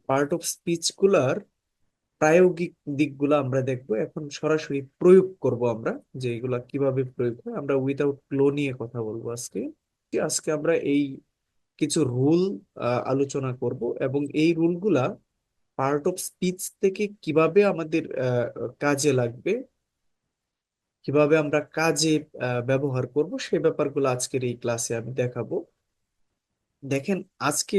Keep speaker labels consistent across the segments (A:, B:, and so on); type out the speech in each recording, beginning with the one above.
A: Part of speech গুলার প্রায়োগিক দিকগুলো আমরা দেখবো। এখন সরাসরি প্রয়োগ করব আমরা, যে এগুলা কিভাবে প্রয়োগ হয়। আমরা উইদাউট ক্লো নিয়ে কথা বলবো আজকে। আজকে আমরা এই কিছু রুল আলোচনা করব, এবং এই রুলগুলা পার্ট অফ স্পিচ থেকে কিভাবে আমাদের কাজে লাগবে, কিভাবে আমরা কাজে ব্যবহার করব, সেই ব্যাপারগুলো আজকের এই ক্লাসে আমি দেখাবো। দেখেন, আজকে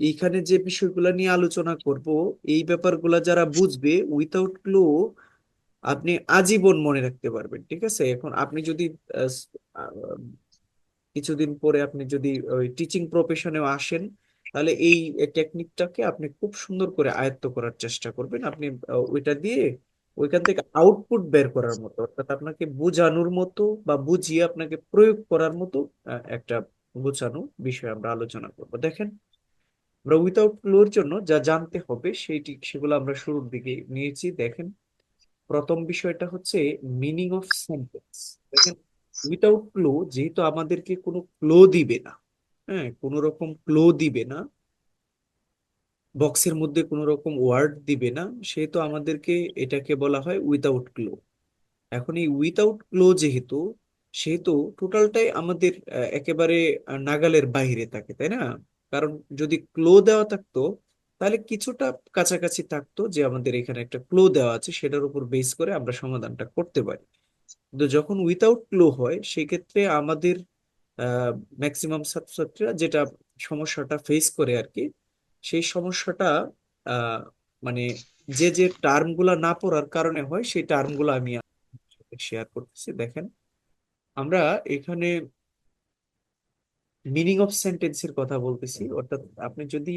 A: এইখানে যে বিষয়গুলো নিয়ে আলোচনা করব, এই ব্যাপারগুলা যারা বুঝবে উইথাউট ক্লু আপনি আজীবন মনে রাখতে পারবেন। ঠিক আছে, এখন আপনি যদি আহ, আহ, কিছুদিন পরে আপনি যদি ওই টিচিং প্রফেশনেও আসেন, তাহলে এই টেকনিকটাকে আপনি খুব সুন্দর করে আয়ত্ত করার চেষ্টা করবেন। আপনি ওইটা দিয়ে ওইখান থেকে আউটপুট বের করার মতো, অর্থাৎ আপনাকে বোঝানোর মতো বা বুঝিয়ে আপনাকে প্রয়োগ করার মতো একটা বোঝানো বিষয় আমরা আলোচনা করব। দেখেন, আমরা উইথাউট ক্লুর জন্য যা জানতে হবে সেগুলো আমরা শুরুর দিকে নিয়েছি। দেখেন, প্রথম বিষয়টা হচ্ছে মিনিং অফ সেন্টেন্স। দেখেন, উইথাউট ক্লো যেহেতু আমাদেরকে কোনো ক্লো দিবে না, হ্যাঁ, কোনো রকম ক্লো দিবে না, বক্সের মধ্যে কোনো রকম ওয়ার্ড দিবে না, সেহেতু আমাদেরকে এটাকে বলা হয় উইথাউট ক্লো। এখন এই উইথাউট ক্লো যেহেতু, সেহেতু টোটালটাই আমাদের একেবারে নাগালের বাইরে থাকে, তাই না? কারণ যদি ক্লো দেওয়া থাকতো, তাহলে কিছুটা কাছাকাছি থাকতো, যে আমাদের এখানে একটা ক্লো দেওয়া আছে, সেটার উপর বেস করে আমরা সমাধানটা করতে পারি। কিন্তু যখন উইথাউট ক্লো হয়, সেক্ষেত্রে আমাদের ম্যাক্সিমাম ছাত্রছাত্রীরা যেটা সমস্যাটা ফেস করে আর কি, সেই সমস্যাটা আহ, মানে যে যে টার্মগুলা না পড়ার কারণে হয়, সেই টার্মগুলো আমি শেয়ার করতেছি। দেখেন, আমরা এখানে মিনিং অফ সেন্টেন্সের কথা বলতেছি, অর্থাৎ আপনি যদি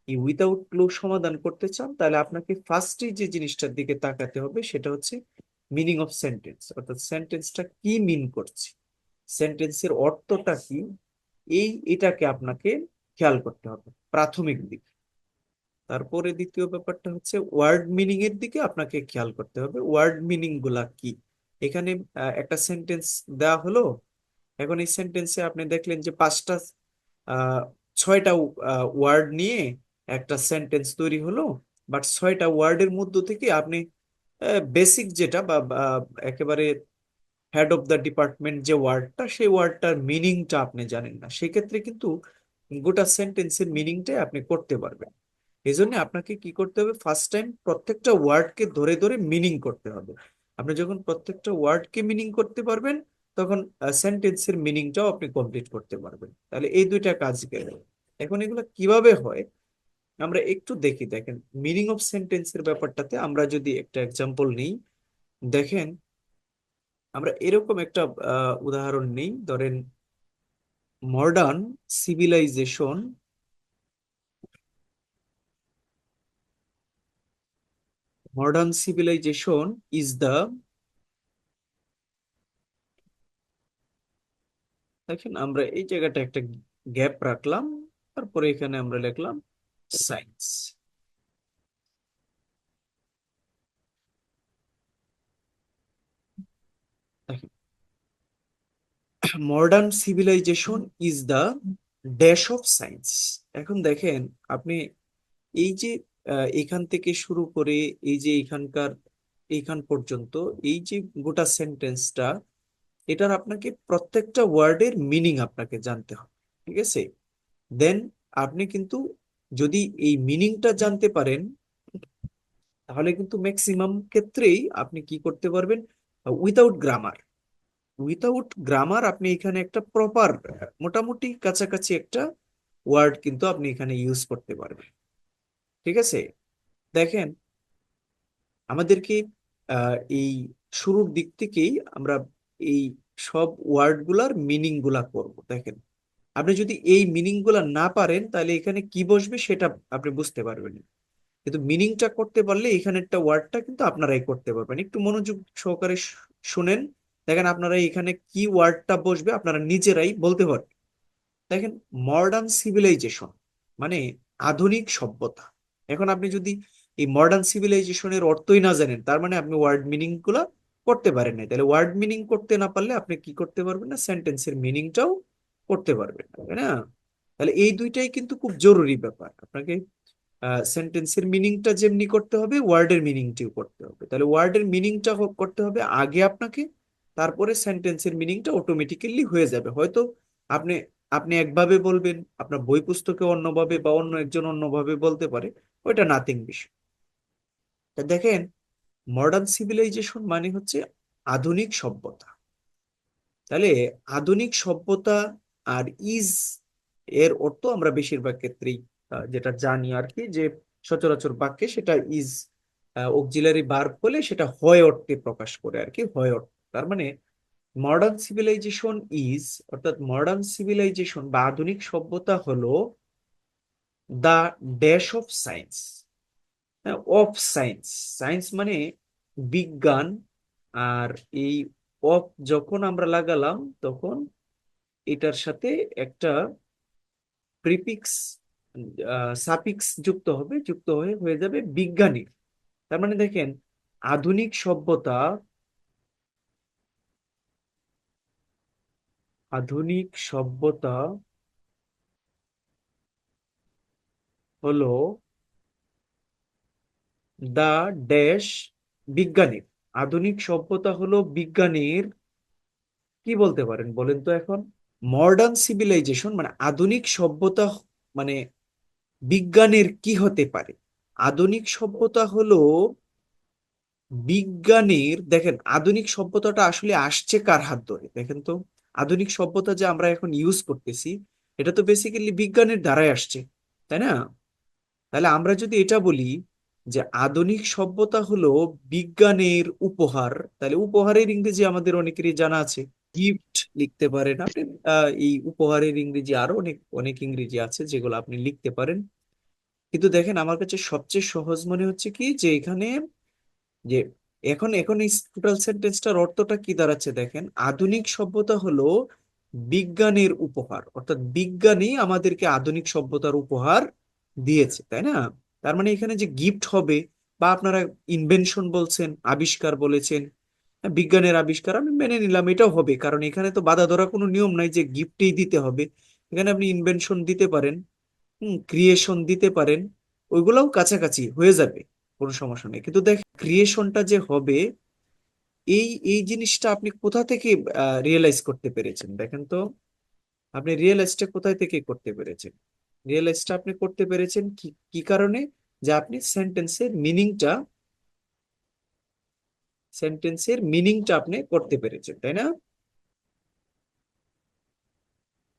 A: এই উইথাউট ক্লু সমাধান করতে চান, তাহলে আপনাকে ফার্স্টে যে জিনিসটার দিকে তাকাতে হবে, সেটা হচ্ছে মিনিং অফ সেন্টেন্স, অর্থাৎ সেন্টেন্সটা কি মিন করছে, সেন্টেন্সের অর্থটা কি, এটাকে আপনাকে খেয়াল করতে হবে প্রাথমিক দিক। তারপরে দ্বিতীয় ব্যাপারটা হচ্ছে ওয়ার্ড মিনিং এর দিকে আপনাকে খেয়াল করতে হবে, ওয়ার্ড মিনিং গুলা কি। এখানে একটা সেন্টেন্স দেওয়া হলো, এখন এই সেন্টেন্সে আপনি দেখলেন যে পাঁচটা আহ, ছয়টা ওয়ার্ড নিয়ে একটা সেন্টেন্স তৈরি হলো, বাট ছয়টা ওয়ার্ডের মধ্য থেকে আপনি বেসিক যেটা বা একেবারে হেড অফ দ্য ডিপার্টমেন্ট যে ওয়ার্ডটা, সেই ওয়ার্ডটার মিনিংটা আপনি জানেন না, সেক্ষেত্রে কিন্তু গোটা সেন্টেন্সের মিনিংটাই আপনি করতে পারবেন। এই জন্য আপনাকে কি করতে হবে, ফার্স্ট টাইম প্রত্যেকটা ওয়ার্ডকে ধরে ধরে মিনিং করতে হবে। আপনি যখন প্রত্যেকটা ওয়ার্ডকে মিনিং করতে পারবেন, তখন সেন্টেন্সের মিনিংটাও আপনি কমপ্লিট করতে পারবেন। তাহলে এই দুইটা কাজ গেল। এখন এগুলো কিভাবে হয় আমরা একটু দেখি। দেখেন, মিনিং অফ সেন্টেন্সের ব্যাপারটাতে আমরা যদি একটা এক্সাম্পল নিই, দেখেন, আমরা এরকম একটা উদাহরণ নিই। ধরেন, modern civilization, modern civilisation is the, দেখেন আমরা এই জায়গাটা একটা গ্যাপ রাখলাম, তারপরে এখানে আমরা লিখলাম সায়েন্স। দেখেন, modern civilisation is the dash of science. এখন দেখেন, আপনি এই যে এখান থেকে শুরু করে এই যে এখানকার এইখান পর্যন্ত, এই যে গোটা সেন্টেন্সটা, এটার আপনাকে প্রত্যেকটা ওয়ার্ডের মিনিং আপনাকে জানতে হবে। ঠিক আছে, দেন আপনি কিন্তু যদি এই মিনিংটা জানতে পারেন, তাহলে কিন্তু ম্যাক্সিমাম ক্ষেত্রেই আপনি কি করতে পারবেন, উইথাউট গ্রামার, উইথাউট গ্রামার আপনি এখানে একটা প্রপার মোটামুটি কাছাকাছি একটা ওয়ার্ড কিন্তু আপনি এখানে ইউজ করতে পারবেন। ঠিক আছে, দেখেন, আমাদেরকে এই শুরুর দিক থেকেই আমরা এই সব ওয়ার্ড গুলার মিনিং গুলা করবো। দেখেন, আপনি যদি এই মিনিং গুলা না পারেন, তাহলে এখানে কি বসবে সেটা আপনি বুঝতে পারবেন না। কিন্তু মিনিংটা করতে পারলে এখানে একটা ওয়ার্ডটা কিন্তু আপনারাই করতে পারবেন। একটু মনোযোগ সহকারে শুনেন। দেখেন, আপনারা এখানে কি ওয়ার্ডটা বসবে আপনারা নিজেরাই বলতে পারবেন। দেখেন, মডার্ন সিভিলাইজেশন মানে আধুনিক সভ্যতা। এখন আপনি যদি এই মডার্ন সিভিলাইজেশনের অর্থই না জানেন, তার মানে আপনি ওয়ার্ড মিনিং গুলা করতে পারেন না। তাহলে ওয়ার্ড মিনিং করতে না পারলে আপনি কি করতে পারবেন না, সেন্টেন্সের মিনিংটাও করতে পারবেন না, তাই না? তাহলে এই দুইটাই কিন্তু খুব জরুরি ব্যাপার। আপনাকে সেন্টেন্সের মিনিংটা যেমনি করতে হবে ওয়ার্ডের মিনিংটিও করতে হবে। তাহলে ওয়ার্ডের মিনিংটা করতে হবে আগে আপনাকে, তারপরে সেন্টেন্সের মিনিংটা অটোমেটিক্যালি হয়ে যাবে। হয়তো আপনি আপনি একভাবে বলবেন, আপনার বই পুস্তকে অন্যভাবে বা অন্য একজন অন্যভাবে বলতে পারে, ওইটা নাথিং বিষয়। তা দেখেন, মডার্ন সিভিলাইজেশন মানে হচ্ছে আধুনিক সভ্যতা। তাহলে আধুনিক সভ্যতা আর ইজ এর অর্থ আমরা বেশিরভাগ ক্ষেত্রেই যেটা জানি আর কি, যে সচরাচর বাক্যে সেটা ইজ অক্সিলারি ভার্ব হলে সেটা হয় অর্থে প্রকাশ করে আর কি, হয় অর্থ। তার মানে মডার্ন সিভিলাইজেশন ইজ, অর্থাৎ মডার্ন সিভিলাইজেশন বা আধুনিক সভ্যতা হলো the dash of science. Of science, science মানে বিজ্ঞান। আর এই অফ যখন আমরা লাগালাম তখন এটার সাথে একটা প্রিফিক্স, সাফিক্স যুক্ত হবে, যুক্ত হয়ে হয়ে যাবে বিজ্ঞানীর। তার মানে দেখেন, আধুনিক সভ্যতা, আধুনিক সভ্যতা হলো দা ড্যাশ, বিজ্ঞানীর। আধুনিক সভ্যতা হলো বিজ্ঞানীর, কি বলতে পারেন বলেন তো এখন? মডার্ন সিভিলাইজেশন মানে আধুনিক সভ্যতা, মানে বিজ্ঞানের কি হতে পারে? আধুনিক সভ্যতা হলো বিজ্ঞানের, দেখেন আধুনিক সভ্যতাটা আসলে আসছে কার হাত ধরে দেখেন তো। আধুনিক সভ্যতা যে আমরা এখন ইউজ করতেছি, এটা তো বেসিক্যালি বিজ্ঞানের দ্বারাই আসছে, তাই না? তাহলে আমরা যদি এটা বলি যে আধুনিক সভ্যতা হলো বিজ্ঞানের উপহার, তাহলে উপহারের ইংরেজি আমাদের অনেকেরই জানা আছে, গিফট লিখতে পারেন আপনি। এই উপহারের ইংরেজি আরো অনেক অনেক ইংরেজি আছে যেগুলো আপনি লিখতে পারেন। কিন্তু দেখেন, আমার কাছে সবচেয়ে সহজ মনে হচ্ছে কি, যে এখানে যে এখন এখন এই টোটাল সেন্টেন্সটার অর্থটা কি দাঁড়াচ্ছে দেখেন, আধুনিক সভ্যতা হলো বিজ্ঞানের উপহার, অর্থাৎ বিজ্ঞানী আমাদেরকে আধুনিক সভ্যতার উপহার দিয়েছে, তাই না? তার মানে এখানে যে গিফট হবে, বা আপনারা ইনভেনশন বলছেন, আবিষ্কার বলেছেন, হ্যাঁ, বিজ্ঞানের আবিষ্কার আমি মেনে নিলাম, এটাও হবে, কারণ এখানে তো বাধা ধরা কোনো নিয়ম নাই যে গিফটই দিতে হবে। এখানে আপনি ইনভেনশন দিতে পারেন, ক্রিয়েশন দিতে পারেন, ওইগুলাও কাছাকাছি হয়ে যাবে, কোনো সমস্যা নেই। কিন্তু দেখ, ক্রিয়েশনটা যে হবে, এই এই জিনিসটা আপনি কোথা থেকে রিয়েলাইজ করতে পেরেছেন দেখেন তো। আপনি রিয়েলাইজটা কোথায় থেকে করতে পেরেছেন? রিয়েলাইজটা আপনি করতে পেরেছেন কি কি কারণে? যে আপনি সেন্টেন্সের মিনিংটা আপনি করতে পেরেছেন, তাই না?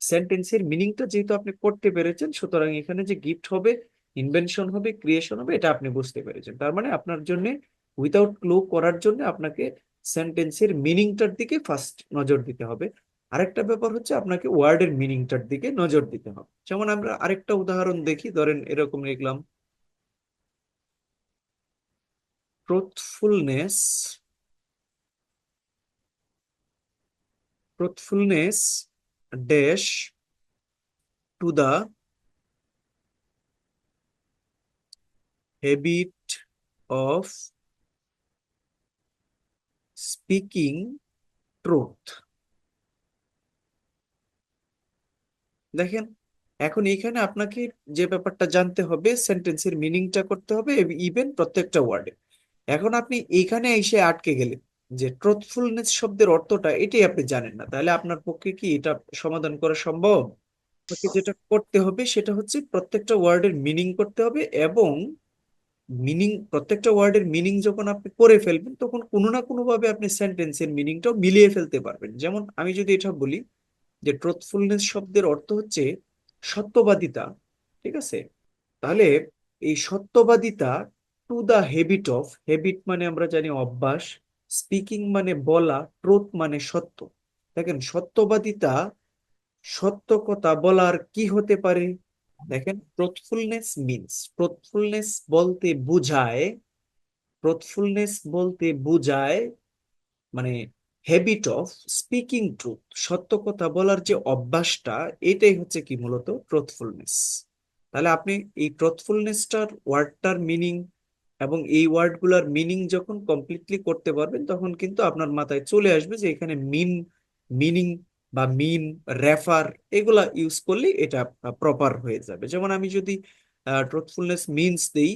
A: সেন্টেন্সের মিনিংটা যেহেতু আপনি করতে পেরেছেন, সুতরাং এখানে যে গিফট হবে, ইনভেনশন হবে, ক্রিয়েশন হবে, এটা আপনি বুঝতে পেরেছেন। তার মানে আপনার জন্য উইদাউট ক্লু করার জন্য আপনাকে সেন্টেন্সের মিনিংটার দিকে ফার্স্ট নজর দিতে হবে। আরেকটা ব্যাপার হচ্ছে আপনাকে ওয়ার্ডের মিনিংটার দিকে নজর দিতে হবে। যেমন আমরা আরেকটা উদাহরণ দেখি, ধরেন এরকম লিখলাম, truthfulness, truthfulness dash to the habit of speaking truth. দেখেন, এখন এইখানে আপনাকে যে ব্যাপারটা জানতে হবে, সেন্টেন্সের মিনিংটা করতে হবে, ইভেন প্রত্যেকটা ওয়ার্ডে। এখন আপনি এইখানে এসে আটকে গেলেন যে ট্রুথফুলনেস শব্দের অর্থটা এটাই আপনি জানেন না, তাহলে আপনার পক্ষে কি এটা সমাধান করা সম্ভব? আপনাকে যেটা করতে হবে সেটা হচ্ছে প্রত্যেকটা ওয়ার্ডের মিনিং করতে হবে, এবং মিনিং, প্রত্যেকটা ওয়ার্ডের মিনিং যখন আপনি করে ফেলবেন, তখন কোনো না কোনো ভাবে আপনি সেন্টেন্সের মিনিংটাও মিলিয়ে ফেলতে পারবেন। যেমন আমি যদি এটা বলি যে ট্রুথফুলনেস শব্দের অর্থ হচ্ছে সত্যবাদিতা, ঠিক আছে? তাহলে এই সত্যবাদিতা to the habit of, habit মানে আমরা জানি অভ্যাস, স্পিকিং মানে বলা, ট্রুথ মানে সত্য। দেখেন, সত্যবাদিতা, সত্য কথা বলার কি হতে পারে? দেখেন, ট্রুথফুলনেস মিন্স, ট্রুথফুলনেস বলতে বোঝায়, ট্রুথফুলনেস বলতে বোঝায় মানে হ্যাবিট অফ স্পিকিং ট্রুথ, সত্য কথা বলার যে অভ্যাসটা, এটাই হচ্ছে কি মূলত ট্রুথফুলনেস। তাহলে আপনি এই ট্রুথফুলনেসটার ওয়ার্ডটার মিনিং এবং এই ওয়ার্ডগুলোর মিনিং যখন কমপ্লিটলি করতে পারবেন, তখন কিন্তু আপনার মাথায় চলে আসবে যে এখানে মিনিং বা রেফার, এগুলা ইউজ করলে এটা প্রপার হয়ে যাবে। যেমন আমি যদি ট্রুথফুলনেস মিনস দেই,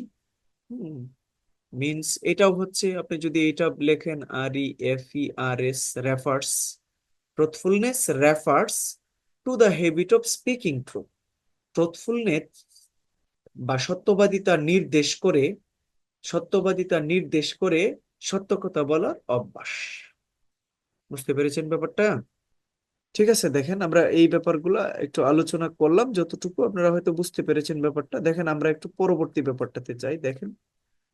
A: মিনস এটাও হচ্ছে, আপনি যদি এটা লেখেন REFERS, refers, truthfulness refers to the habit of speaking true. Truthfulness বা সত্যবাদিতা নির্দেশ করে, সত্যবাদিতা নির্দেশ করে সত্য কথা বলার অভ্যাস। বুঝতে পেরেছেন ব্যাপারটা? ঠিক আছে, দেখেন আমরা এই ব্যাপারগুলো একটু আলোচনা করলাম, যতটুকু আপনারা হয়তো বুঝতে পেরেছেন ব্যাপারটা। দেখেন আমরা একটু পরবর্তী ব্যাপারটাতে যাই। দেখেন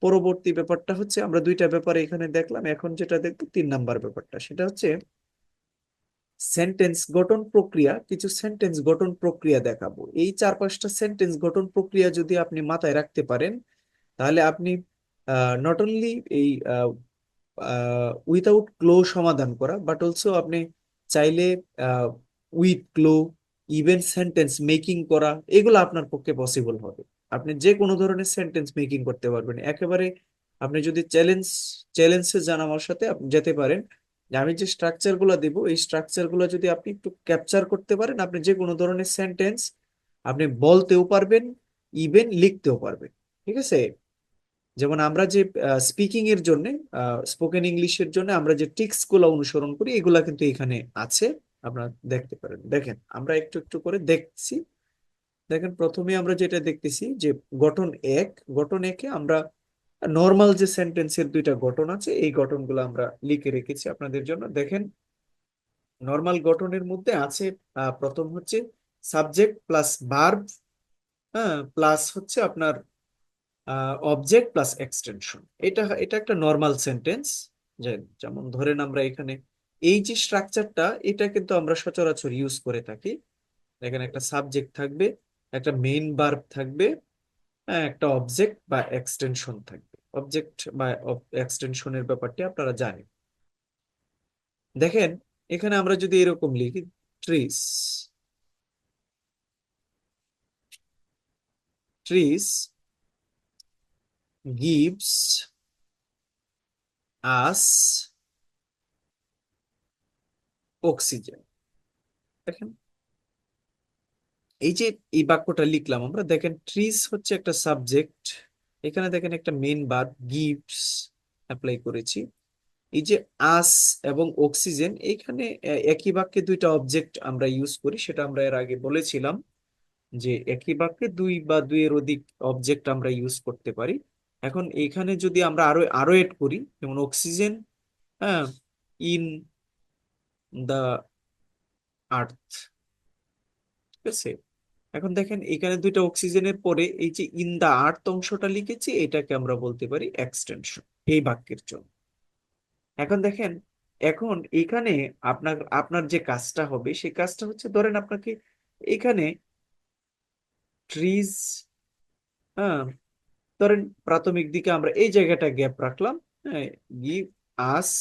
A: পরবর্তী ব্যাপারটা হচ্ছে, আমরা দুইটা ব্যাপারে এখানে দেখলাম, এখন যেটা দেখবো 3 নাম্বার ব্যাপারটা, সেটা হচ্ছে সেন্টেন্স গঠন প্রক্রিয়া। কিছু সেন্টেন্স গঠন প্রক্রিয়া দেখাবো। এই 4-5টা সেন্টেন্স গঠন প্রক্রিয়া যদি আপনি মাথায় রাখতে পারেন, তাহলে আপনি নট অনলি এই উইথাউট ক্লো সমাধান করা, বাট অলসো আপনি চাইলে with clue, even sentence making করা, এগুলো আপনার পক্ষে পসিবল হবে। আপনি যে কোনো ধরনের সেন্টেন্স মেকিং করতে পারবেন একেবারে। আপনি যদি চ্যালেঞ্জে যান আমার সাথে, আপনি যেতে পারেন যে আমি যে স্ট্রাকচার গুলো দিব, এই স্ট্রাকচার গুলো যদি আপনি একটু ক্যাপচার করতে পারেন, আপনি যে কোনো ধরনের সেন্টেন্স আপনি বলতেও পারবেন, ইভেন লিখতেও পারবেন। ঠিক আছে? যেমন আমরা যে স্পিকিং এর জন্য, স্পোকেন ইংলিশের জন্য আমরা যে টিক্স গুলো অনুসরণ করি, এগুলা কিন্তু এখানে আছে, আপনারা দেখতে পারেন। দেখেন আমরা একটু একটু করে দেখছি। দেখেন প্রথমে আমরা যেটা দেখতেছি যে গঠন এক, গঠন একে আমরা নর্মাল যে সেন্টেন্সের দুইটা গঠন আছে, এই গঠনগুলো আমরা লিখে রেখেছি আপনাদের জন্য। দেখেন নর্মাল গঠনের মধ্যে আছে, প্রথম হচ্ছে সাবজেক্ট প্লাস ভার্ব, হ্যাঁ, প্লাস হচ্ছে আপনার অবজেক্ট প্লাস এক্সটেনশন। এটা এটা একটা নর্মাল সেন্টেন্স। যেমন ধরেন আমরা এখানে এই যে স্ট্রাকচারটা, এটা কিন্তু আমরা সচরাচর ইউজ করে থাকি। এখানে একটা সাবজেক্ট থাকবে, একটা মেইন ভার্ব থাকবে, হ্যাঁ, একটা অবজেক্ট বা এক্সটেনশন থাকবে। অবজেক্ট বা এক্সটেনশনের ব্যাপারটি আপনারা জানেন। দেখেন এখানে আমরা যদি এরকম লিখি, trees, trees gives us oxygen. দেখেন এই যে এই বাক্যটা লিখলাম আমরা, দেখেন ট্রিজ হচ্ছে একটা সাবজেক্ট, এখানে দেখেন একটা মেইন ভার্ব গিভস অ্যাপ্লাই করেছি। এই যে আস এবং অক্সিজেন, এখানে একই বাক্যে দুইটা অবজেক্ট আমরা ইউজ করি, সেটা আমরা এর আগে বলেছিলাম যে একই বাক্যে দুই বা দুইয়ের অধিক অবজেক্ট আমরা ইউজ করতে পারি। এখন এখানে যদি আমরা আরো আরো এড করি, যেমন অক্সিজেন, হ্যাঁ, ইন দা আর্থ। ঠিক আছে? এখন দেখেন এখানে দুইটা অক্সিজেনের পরে এই যে ইন দা আর্থ অংশটা লিখেছি, এটাকে আমরা বলতে পারি এক্সটেনশন এই বাক্যের জন্য। এখন দেখেন, এখন এখানে আপনার আপনার যে কাজটা হবে, সেই কাজটা হচ্ছে, ধরেন আপনাকে এখানে ট্রিজ, হ্যাঁ, ধরেন প্রাথমিক দিকে আমরা এই জায়গাটা গ্যাপ রাখলাম, হ্যাঁ, গিভ আস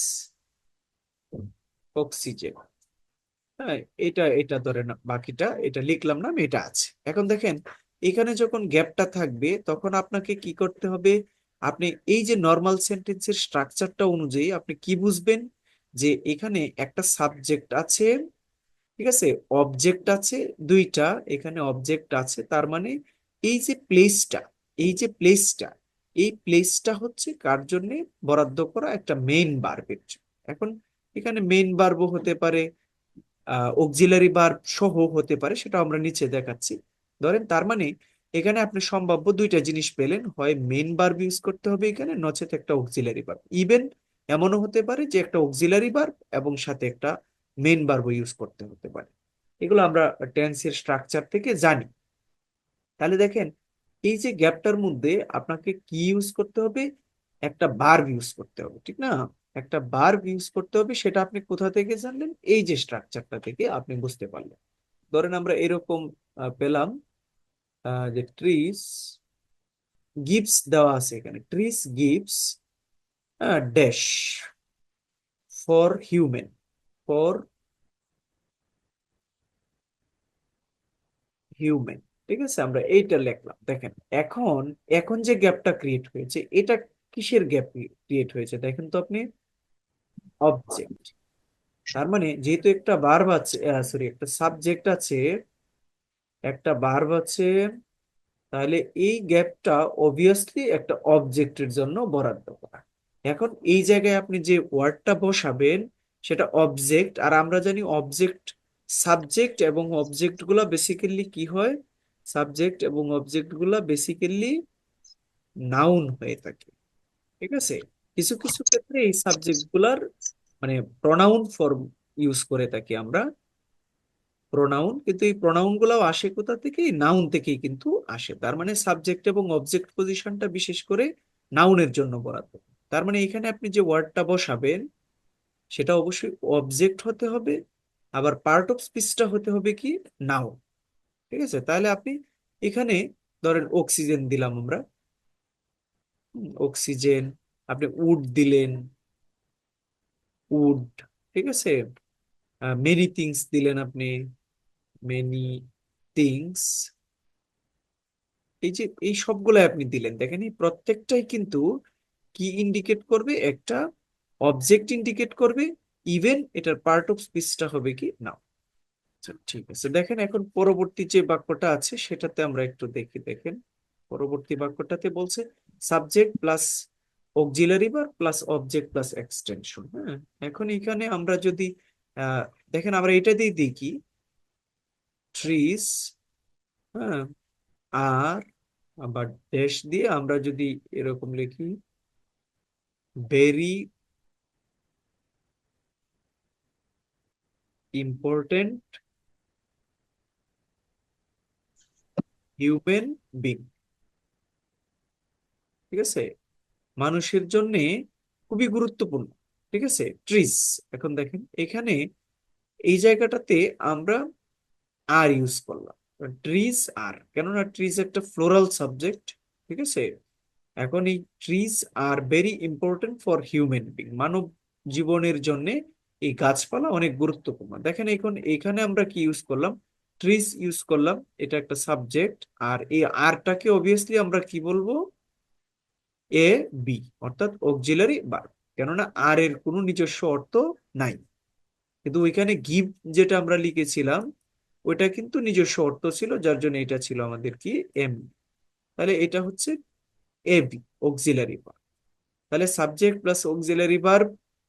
A: অক্সিজেন, হ্যাঁ, এটা এটা ধরেন বাকিটা এটা লিখলাম না আমি, এটা আছে। এখন দেখেন এখানে যখন গ্যাপটা থাকবে, তখন আপনাকে কি করতে হবে, আপনি এই যে নর্মাল সেন্টেন্সের স্ট্রাকচারটা অনুযায়ী আপনি কি বুঝবেন, যে এখানে একটা সাবজেক্ট আছে, ঠিক আছে, অবজেক্ট আছে দুইটা, এখানে অবজেক্ট আছে, তার মানে এই যে প্লেসটা, এই যে প্লেসটা, এই প্লেসটা হচ্ছে কার জন্য বরাদ্দ করা, একটা মেইন ভার্বের জন্য। এখন এখানে মেইন ভার্বও হতে পারে, অক্সিলারি ভার্ব সহ হতে পারে, সেটা আমরা নিচে দেখাচ্ছি। ধরেন তার মানে এখানে আপনি সম্ভাব্য দুইটা জিনিস পেলেন, হয় মেইন ভার্ব ইউজ করতে হবে এখানে, নচেত একটা অক্সিলারি ভার্ব। ইভেন এমনও হতে পারে যে একটা অক্সিলারি ভার্ব এবং সাথে একটা মেইন ভার্ব ইউজ করতে হতে পারে। এগুলো আমরা টেন্সের স্ট্রাকচার থেকে জানি। তাহলে দেখেন এই যে গ্যাপটার মধ্যে আপনাকে কি ইউজ করতে হবে, একটা ভার্ব ইউজ করতে হবে, ঠিক না? একটা ভার্ব ইউজ করতে হবে, সেটা আপনি কোথা থেকে জানলেন, এই যে স্ট্রাকচারটা থেকে আপনি বুঝতে পারলেন। ধরেন আমরা এরকম পেলাম, যে ট্রিস গিভস দেওয়া আছে এখানে, trees gives dash for human, for human. ঠিক আছে, আমরা এইটা লিখলাম। দেখেন এখন, এখন যে গ্যাপটা ক্রিয়েট হয়েছে, এটা কিসের গ্যাপ ক্রিয়েট হয়েছে দেখেন তো আপনি, অবজেক্ট। তার মানে যেহেতু একটা ভার্ব আছে, সরি, একটা সাবজেক্ট আছে, একটা ভার্ব আছে, তাহলে এই গ্যাপটা অবভিয়াসলি একটা অবজেক্টের জন্য বরাদ্দ করা। এখন এই জায়গায় আপনি যে ওয়ার্ডটা বসাবেন সেটা অবজেক্ট, আর আমরা জানি অবজেক্ট, সাবজেক্ট এবং অবজেক্ট গুলা বেসিক্যালি কি হয়, সাবজেক্ট এবং অবজেক্ট গুলা বেসিক্যালি নাউন হয়ে থাকে। ঠিক আছে, কিছু কিছু ক্ষেত্রে এই সাবজেক্ট গুলার মানে প্রনাউন ফর্ম ইউজ করে থাকি আমরা, প্রোনাউন, কিন্তু এই প্রোনাউন গুলাও আসে কোথা থেকে, নাউন থেকেই কিন্তু আসে। তার মানে সাবজেক্ট এবং অবজেক্ট পজিশনটা বিশেষ করে নাউনের জন্য বরাদ্দ। তার মানে এখানে আপনি যে ওয়ার্ডটা বসাবেন সেটা অবশ্যই অবজেক্ট হতে হবে, আবার পার্ট অফ স্পিচটা হতে হবে কি, নাউন। ঠিক আছে, তাহলে আপনি এখানে ধরেন অক্সিজেন দিলাম আমরা, অক্সিজেন, আপনি উড দিলেন, উড, ঠিক আছে, মেনি থিংস দিলেন আপনি, মেনি থিংস। এই যে এই সবগুলো আপনি দিলেন, দেখেন এই প্রত্যেকটাই কিন্তু কি ইন্ডিকেট করবে, একটা অবজেক্ট ইন্ডিকেট করবে, ইভেন এটার পার্ট অফ স্পিচটা হবে কি না। আচ্ছা, ঠিক আছে, দেখেন এখন পরবর্তী যে বাক্যটা আছে সেটাতে আমরা একটু দেখি। দেখেন পরবর্তী বাক্যটাতে বলছে subject plus auxiliary verb plus object plus extension. হ্যাঁ, এখন এখানে আমরা যদি আহ দেখেন আমরা এটা দিয়ে দিই কি, ট্রিজ, হ্যাঁ, আর আবার ড্যাশ দিয়ে আমরা যদি এরকম লিখি, ভেরি ইম্পর্টেন্ট হিউম্যান বিং, ঠিক আছে, মানুষের জন্য খুবই গুরুত্বপূর্ণ। ঠিক আছে, ট্রিজ। এখন দেখেন এখানে এই জায়গাটাতে আমরা আর ইউজ করলাম, ট্রিজ আর, কেননা ট্রিজ একটা ফ্লোরাল সাবজেক্ট। ঠিক আছে, এখন এই trees are very important for human being, মানব জীবনের জন্য এই গাছপালা অনেক গুরুত্বপূর্ণ। দেখেন এখন এখানে আমরা কি ইউজ করলাম, ট্রিজ ইউজ করলাম, এটা একটা সাবজেক্ট, আর এই আরটাকে অবভিয়াসলি আমরা কি বলবো, এ বি, অর্থাৎ অক্সিলারি ভার্ব, কেননা আর এর কোনো নিজস্ব অর্থ নাই। কিন্তু ওইখানে গিভ যেটা আমরা লিখেছিলাম ওইটা কিন্তু নিজস্ব অর্থ ছিল, যার জন্য এটা ছিল আমাদের কি, এম। তাহলে এটা হচ্ছে এ বি, অক্সিলারি ভার্ব। তাহলে subject plus auxiliary verb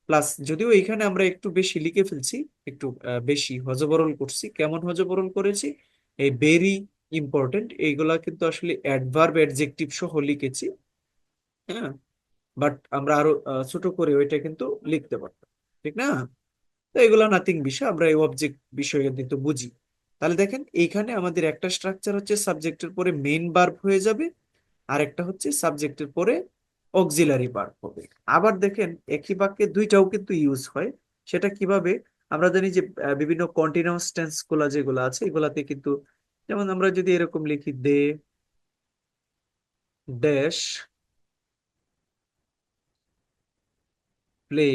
A: plus, যদিও এখানে আমরা একটু বেশি লিখে ফেলছি, একটু বেশি হজবরল করছি। কেমন হজবরল করেছি, এই ভেরি ইম্পর্টেন্ট এইগুলা কিন্তু আসলে অ্যাডভার্ব অ্যাডজেক্টিভ সহ লিখেছি। হ্যাঁ, বাট আমরা আরো ছোট করে ওইটা কিন্তু লিখতে পারতাম, ঠিক না? তো এগুলো নাথিং বিষয়, আমরা এই অবজেক্ট বিষয় কিন্তু বুঝি। তাহলে দেখেন এইখানে আমাদের একটা স্ট্রাকচার হচ্ছে সাবজেক্টের পরে মেইন ভার্ব হয়ে যাবে, আর একটা হচ্ছে সাবজেক্টের পরে অক্সিলারি ভার্ব হবে। আবার দেখেন একই বাক্যে দুইটাও কিন্তু ইউজ হয়। সেটা কিভাবে, আমরা জানি যে বিভিন্ন কন্টিনিউয়াস টেন্স গুলা যেগুলো আছে এগুলাতে কিন্তু, যেমন আমরা যদি এরকম লিখি, they dash play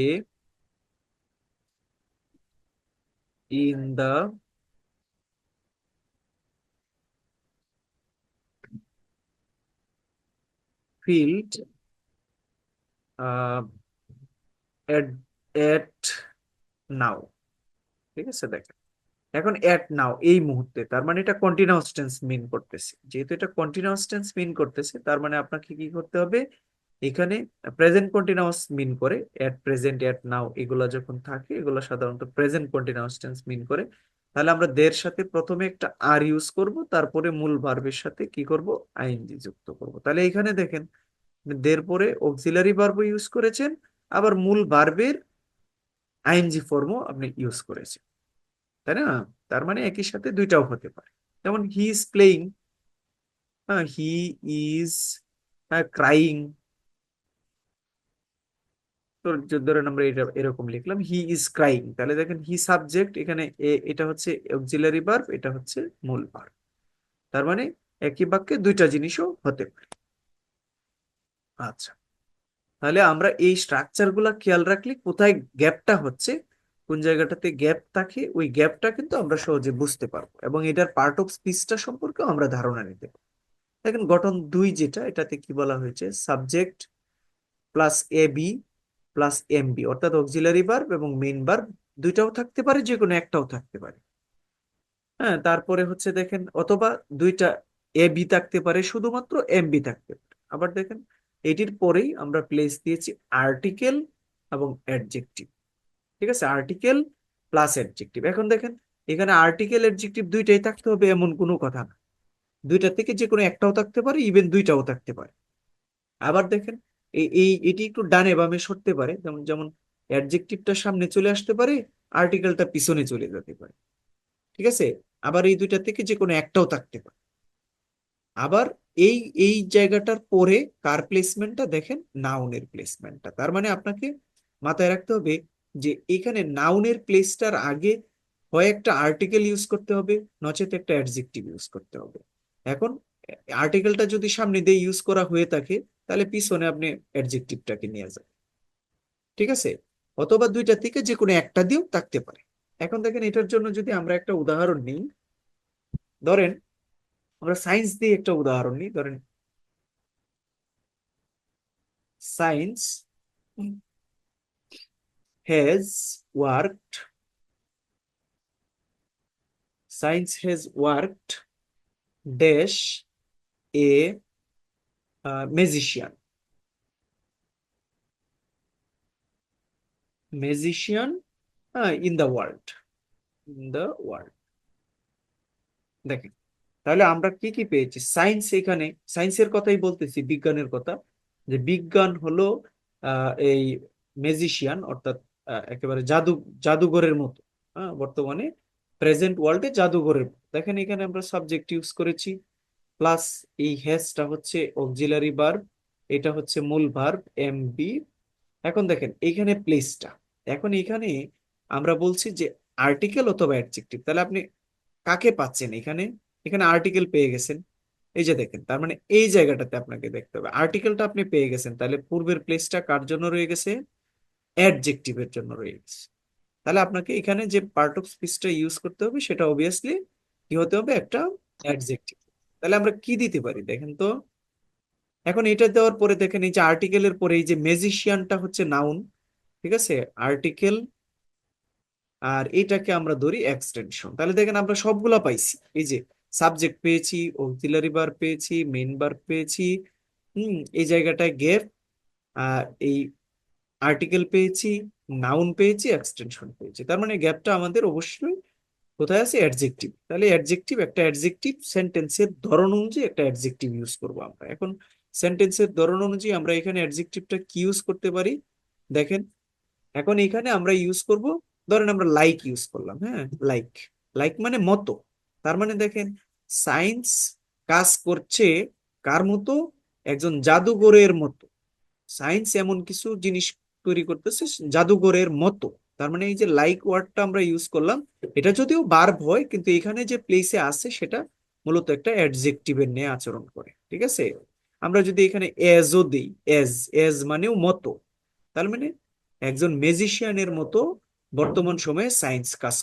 A: in the field at at now. ঠিক আছে, দেখেন এখন এট নাও এই মুহূর্তে, তার মানে এটা কন্টিনিউয়াস টেন্স মিন করতেছে। যেহেতু এটা কন্টিনিউয়াস টেন্স মিন করতেছে তার মানে আপনাকে কি করতে হবে, এখানে প্রেজেন্ট কন্টিনিউয়াস মিন করে, এট প্রেজেন্ট, এট নাও এগুলা যখন থাকে এগুলো সাধারণত প্রেজেন্ট কন্টিনিউয়াস টেন্স মিন করে। তাহলে আমরা দের সাথে প্রথমে একটা আর ইউজ করব, তারপরে মূল ভার্বের সাথে কি করব, আইএনজি যুক্ত করব। তাহলে এখানে দেখেন দের পরে অক্সিলারি ভার্ব ইউজ করেছেন, আবার মূল ভার্বের আইএনজি ফর্মও আপনি ইউজ করেছেন, তাই না? তার মানে একই সাথে দুইটাও হতে পারে। যেমন he is playing, he is crying. তো ধরেন আমরা এটা এরকম লিখলাম, হি ইজ ক্রাইং, তাহলে দেখেন হি সাবজেক্ট, এখানে এটা হচ্ছে অক্সিলারি ভার্ব, এটা হচ্ছে মূল ভার্ব। তার মানে একই বাক্যে দুইটা জিনিসও হতে পারে। আচ্ছা, তাহলে আমরা এই স্ট্রাকচার গুলা খেয়াল রাখলে কোথায় গ্যাপটা হচ্ছে, কোন জায়গাটাতে গ্যাপ থাকে, ওই গ্যাপটা কিন্তু আমরা সহজে বুঝতে পারবো, এবং এটার পার্ট অফ স্পিচটা সম্পর্কেও আমরা ধারণা নিতে পারবো। দেখেন গঠন দুই যেটা, এটাতে কি বলা হয়েছে, subject plus A B plus M B, অর্থাৎ অক্সিলারি ভার্ব এবং মেইন ভার্ব দুইটাও থাকতে পারে, যে কোনো একটাও থাকতে পারে। হ্যাঁ, তারপরে হচ্ছে দেখেন অথবা দুইটা এ বি থাকতে পারে, শুধুমাত্র এম বি থাকতে পারে। আবার দেখেন এটির পরেই আমরা প্লেস দিয়েছি আর্টিকেল এবং অ্যাডজেক্টিভ। ঠিক আছে, আর্টিকেল প্লাস অ্যাডজেক্টিভ। এখন দেখেন এখানে আর্টিকেল অ্যাডজেক্টিভ দুইটাই থাকতে হবে এমন কোনো কথা না, দুইটা থেকে যে কোনো একটাও থাকতে পারে, ইভেন দুইটাও থাকতে পারে। আবার দেখেন এটি একটু ডানে বামে সরতে পারে, যেমন যেমন অ্যাডজেক্টিভটা সামনে চলে আসতে পারে, আর্টিকেলটা পিছনে চলে যেতে পারে। ঠিক আছে, আবার এই দুইটা থেকে যে কোনো একটাও থাকতে পারে। আবার এই এই জায়গাটার পরে কার প্লেসমেন্টটা দেখেন, নাউনের প্লেসমেন্টটা। তার মানে আপনাকে মাথায় রাখতে হবে যে এখানে নাউনের প্লেসটার আগে হয় একটা আর্টিকেল ইউজ করতে হবে, নচেত একটা অ্যাডজেক্টিভ ইউজ করতে হবে। এখন আর্টিকেলটা যদি সামনে দিয়ে ইউজ করা হয়ে থাকে, তাহলে পিছনে আপনি অ্যাডজেক্টিভটাকে নিয়ে যান। ঠিক আছে, অথবা দুইটা থেকে যে কোনো একটা দিয়েও থাকতে পারে। এখন দেখেন এটার জন্য যদি আমরা একটা উদাহরণ নিই, ধরেন আমরা সায়েন্স দিয়ে একটা উদাহরণ নিই। ধরেন science has worked dash a magician in the world। দেখেন তাহলে আমরা কি কি পেয়েছি, সায়েন্স, এখানে সায়েন্সের কথাই বলতেছি, বিজ্ঞানের কথা, যে বিজ্ঞান হলো এই ম্যাজিশিয়ান, অর্থাৎ একেবারে জাদুঘরের মতো। বর্তমানে প্রেজেন্ট ওয়ার্ল্ডে জাদুঘরের মতো। দেখেন এখানে আমরা সাবজেক্ট ইউজ করেছি, প্লাস এই হ্যাজটা হচ্ছে অক্সিলারি ভার্ব, এটা হচ্ছে মূল ভার্ব এম বি। এখন দেখেন এইখানে প্লেসটা, এখন এখানে আমরা বলছি যে আর্টিকেল অথবা অ্যাডজেক্টিভ। তাহলে আপনি কাকে পাচ্ছেন এখানে, এখানে আর্টিকেল পেয়ে গেছেন। এই যে দেখেন, তার মানে এই জায়গাটাতে আপনাকে দেখতে হবে আর্টিকেলটা আপনি পেয়ে গেছেন, তাহলে পূর্বের প্লেসটা কার জন্য রয়ে গেছে, অ্যাডজেক্টিভের জন্য রয়ে গেছে। তাহলে আপনাকে এখানে যে পার্ট অফ স্পিচটা ইউজ করতে হবে সেটা অবভিয়াসলি কি হতে হবে, একটা অ্যাডজেক্টিভ। তাহলে আমরা কি দিতে পারি দেখেন তো। এখন এটা দেওয়ার পরে দেখেন এই যে আর্টিকেলের পরে এই যে ম্যাজিশিয়ানটা হচ্ছে নাউন। ঠিক আছে, আর্টিকেল, আর এটাকে আমরা ধরি এক্সটেনশন। তাহলে দেখেন আমরা সবগুলা পাইছি, এই যে সাবজেক্ট পেয়েছি, অক্সিলারি ভার্ব পেয়েছি, মেইন ভার্ব পেয়েছি, এই জায়গাটায় গেভ, আর এই আর্টিকেল পেয়েছি, নাউন পেয়েছি, এক্সটেনশন পেয়েছি। তার মানে গ্যাপটা আমাদের অবশ্যই কোথায় আছে, অ্যাডজেক্টিভ। তাহলে অ্যাডজেক্টিভ, একটা অ্যাডজেক্টিভ সেন্টেন্সের ধরন অনুযায়ী একটা অ্যাডজেক্টিভ ইউজ করবো আমরা। এখন সেন্টেন্সের ধরন অনুযায়ী আমরা এখানে অ্যাডজেক্টিভটা কি ইউজ করতে পারি দেখেন। এখন এখানে আমরা ইউজ করব, ধরেন আমরা লাইক ইউজ করলাম, হ্যাঁ, লাইক, লাইক মানে মতো। তার মানে দেখেন সায়েন্স কাজ করছে কার মতো, একজন জাদুঘরের মতো। সায়েন্স এমন কিছু জিনিস তৈরি করতেছে জাদুঘরের মতো। তার মানে এই যে লাইক ওয়ার্ডটা আমরা ইউজ করলাম, এটা যদিও ভার্ব হয়, কিন্তু এখানে যে প্লেসে আছে সেটা মূলত একটা অ্যাডজেক্টিভের নিয়ে আচরণ করে। ঠিক আছে, আমরা যদি এখানে এজও দিই, এজ, এজ মানেও মতো, তার মানে একজন ম্যাজিশিয়ানের মতো বর্তমান সময়ে সায়েন্স কাজ করে।